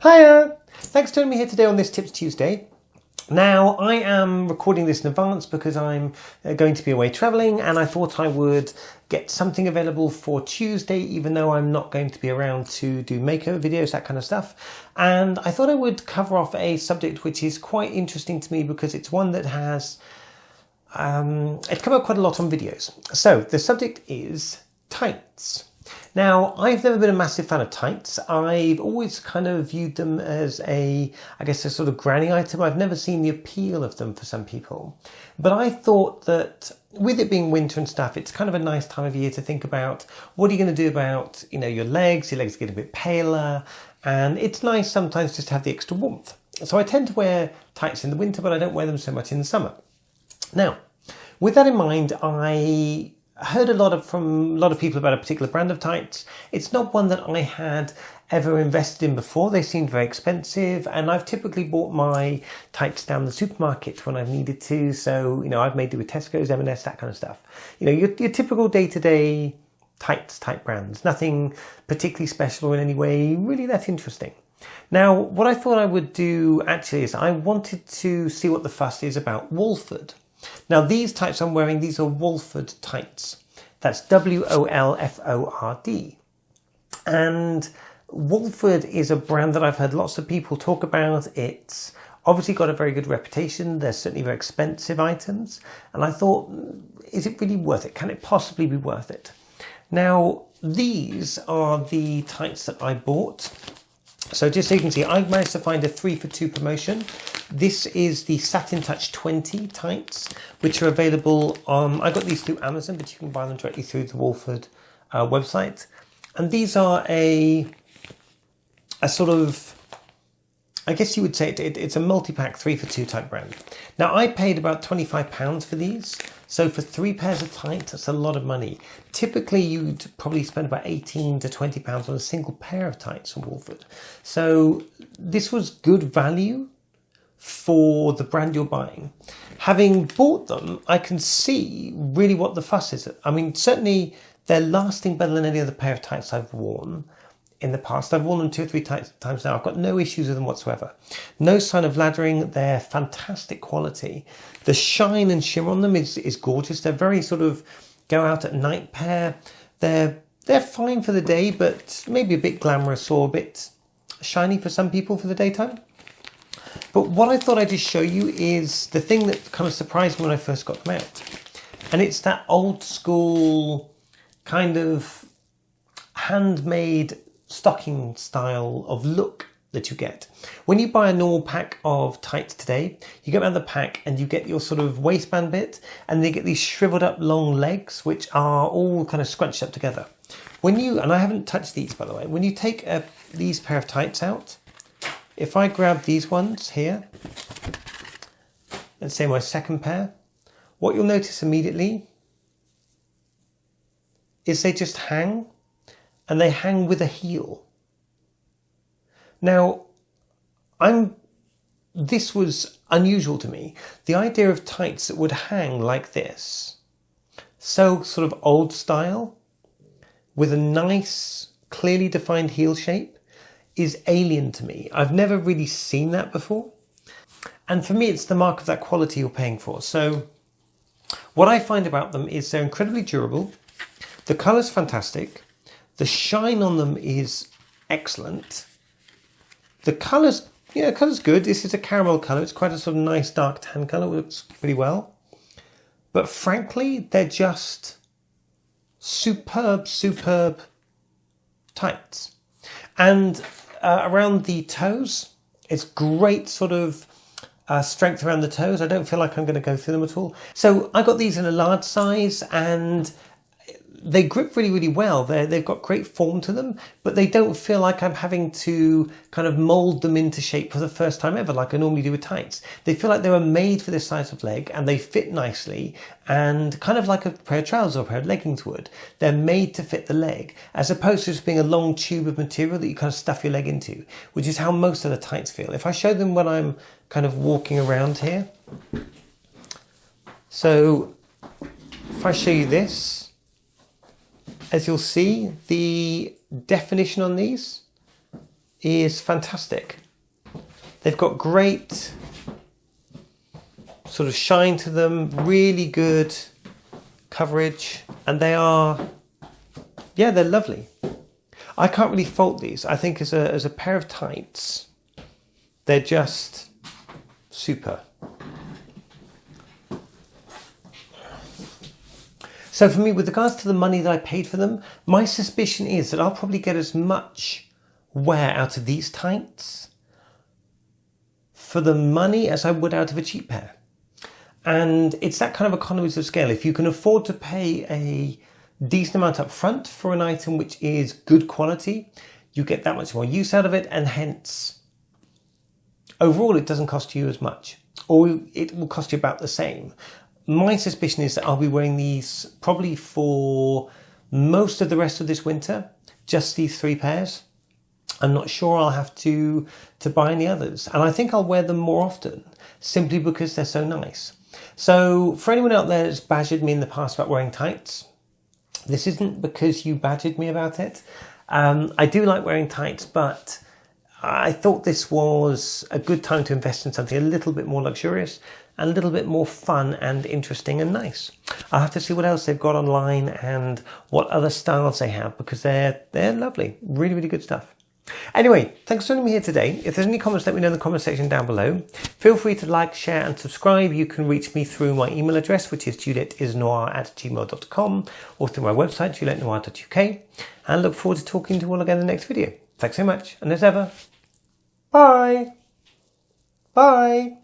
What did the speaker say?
Hiya! Thanks for joining me here today on this Tips Tuesday. Now, I am recording this in advance because I'm going to be away travelling, and I thought I would get something available for Tuesday, even though I'm not going to be around to do makeover videos, that kind of stuff. And I thought I would cover off a subject which is quite interesting to me because it's one that has it's come up quite a lot on videos. So the subject is tights. Now, I've never been a massive fan of tights. I've always kind of viewed them as a sort of granny item. I've never seen the appeal of them for some people. But I thought that with it being winter and stuff, it's kind of a nice time of year to think about what are you going to do about, your legs get a bit paler, and it's nice sometimes just to have the extra warmth. So I tend to wear tights in the winter, but I don't wear them so much in the summer. Now, with that in mind, I heard from a lot of people about a particular brand of tights. It's not one that I had ever invested in before. They seemed very expensive, and I've typically bought my tights down the supermarket when I've needed to. So, I've made do with Tesco's, M&S, that kind of stuff. Your typical day-to-day tights type brands. Nothing particularly special or in any way really that interesting. Now, what I thought I would do actually is I wanted to see what the fuss is about Wolford. Now, these tights I'm wearing, these are Wolford Tights. That's Wolford. And Wolford is a brand that I've heard lots of people talk about. It's obviously got a very good reputation. They're certainly very expensive items. And I thought, is it really worth it? Can it possibly be worth it? Now, these are the tights that I bought. So just so you can see, I managed to find a 3 for 2 promotion. This is the Satin Touch 20 tights, which are available on, I got these through Amazon, but you can buy them directly through the Wolford website. And these are a sort of, I guess you would say it's a multi-pack 3 for 2 type brand. Now, I paid about £25 for these. So for 3 pairs of tights, that's a lot of money. Typically, you'd probably spend about £18 to £20 on a single pair of tights from Wolford. So this was good value for the brand you're buying. Having bought them, I can see really what the fuss is. I mean, certainly they're lasting better than any other pair of tights I've worn in the past. I've worn them 2 or 3 times now. I've got no issues with them whatsoever. No sign of lathering. They're fantastic quality. The shine and shimmer on them is gorgeous. They're very sort of go out at night pair. They're fine for the day, but maybe a bit glamorous or a bit shiny for some people for the daytime. But what I thought I'd just show you is the thing that kind of surprised me when I first got them out. And it's that old school kind of handmade stocking style of look that you get. When you buy a normal pack of tights today, you get out the pack and you get your sort of waistband bit, and they get these shriveled up long legs, which are all kind of scrunched up together. And I haven't touched these, by the way, when you take these pair of tights out, if I grab these ones here, let's say my second pair, what you'll notice immediately is they just hang, and they hang with a heel. Now, this was unusual to me. The idea of tights that would hang like this, so sort of old style, with a nice, clearly defined heel shape, is alien to me. I've never really seen that before. And for me, it's the mark of that quality you're paying for. So what I find about them is they're incredibly durable. The colour's fantastic. The shine on them is excellent. The colour's good. This is a caramel colour. It's quite a sort of nice dark tan colour. It works pretty well. But frankly, they're just superb tights. And around the toes, it's great sort of strength around the toes. I don't feel like I'm going to go through them at all. So I got these in a large size, and they grip really, really well. They've got great form to them, but they don't feel like I'm having to kind of mould them into shape for the first time ever, like I normally do with tights. They feel like they were made for this size of leg, and they fit nicely, and kind of like a pair of trousers or a pair of leggings would. They're made to fit the leg, as opposed to just being a long tube of material that you kind of stuff your leg into, which is how most of the tights feel. If I show them when I'm kind of walking around here, so if I show you this, as you'll see, the definition on these is fantastic. They've got great sort of shine to them, really good coverage, and they are, yeah, they're lovely. I can't really fault these. I think as a pair of tights, they're just super. So for me, with regards to the money that I paid for them, my suspicion is that I'll probably get as much wear out of these tights for the money as I would out of a cheap pair. And it's that kind of economies of scale. If you can afford to pay a decent amount up front for an item which is good quality, you get that much more use out of it, and hence overall it doesn't cost you as much, or it will cost you about the same. My suspicion is that I'll be wearing these probably for most of the rest of this winter, just these 3 pairs. I'm not sure I'll have to buy any others, and I think I'll wear them more often simply because they're so nice. So for anyone out there that's badgered me in the past about wearing tights, this isn't because you badgered me about it. I do like wearing tights, but I thought this was a good time to invest in something a little bit more luxurious and a little bit more fun and interesting and nice. I'll have to see what else they've got online and what other styles they have, because they're lovely. Really, really good stuff. Anyway, thanks for joining me here today. If there's any comments, let me know in the comment section down below. Feel free to like, share and subscribe. You can reach me through my email address, which is juliettesnoir@gmail.com, or through my website, julietteisnoir.uk. And I look forward to talking to you all again in the next video. Thanks so much, and as ever, bye! Bye!